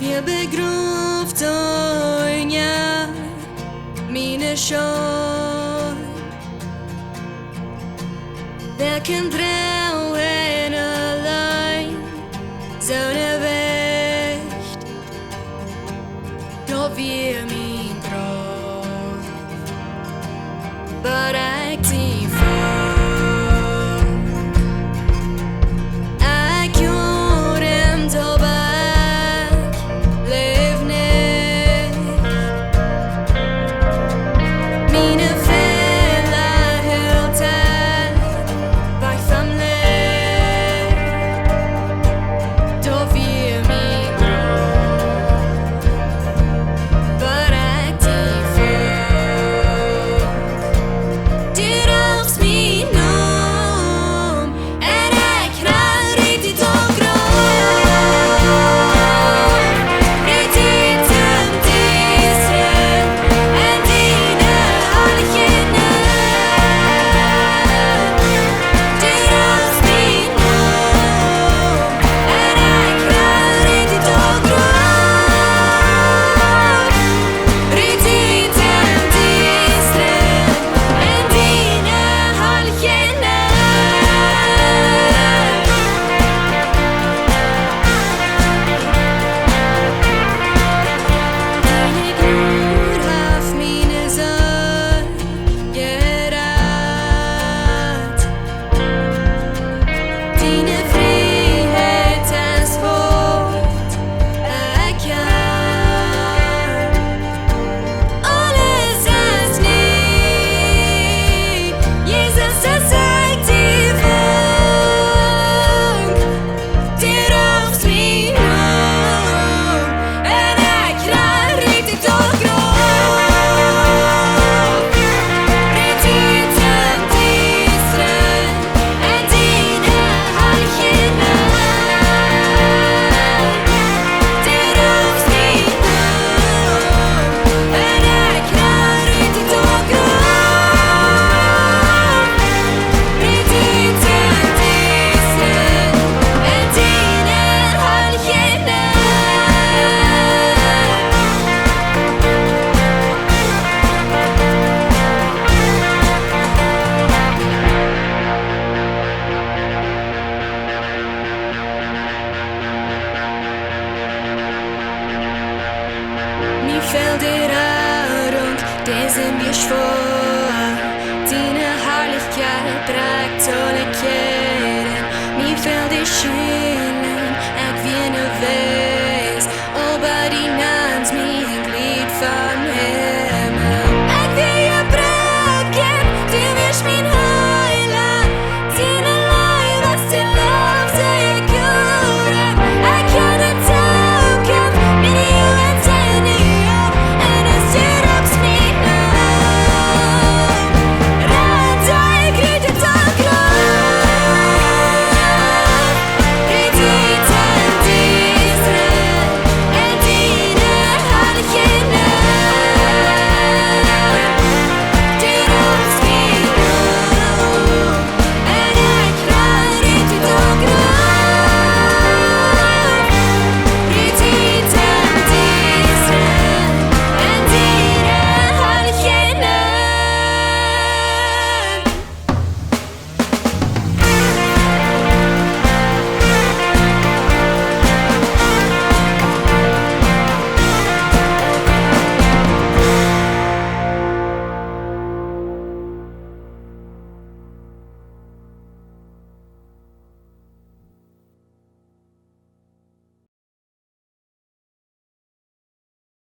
Wir begruft oinja mine sjøl. Verken drau en allein, sånne vecht. Da vi min grav, bare jeg til for. Jeg gjorde en tobak, lev ned. Mine fælder helt tæt, bak famlet. Da vi min grav, bare jeg til for. Det rørs min nom, jeg knall riktigt og grov. Riktigt tömt Israel, en dine halkene. Det rørs min nom, jeg knall riktigt og grov. Riktigt tömt Israel, en dine halkene. Dine glor haft mine sorgerat. Dine frihetens fort jeg kan. Alles ist ny, Jesus har sagt til folk. Det rørs min nom, en knall riktigt og grov. Riktigt tömt Israel, en dine halkene. Det rørs min nom, en knall riktigt og grov. Riktigt tömt Israel, en dine halkene. Ni felder rundt, det sind wir schwor. Dine Herrlichkeit prägt so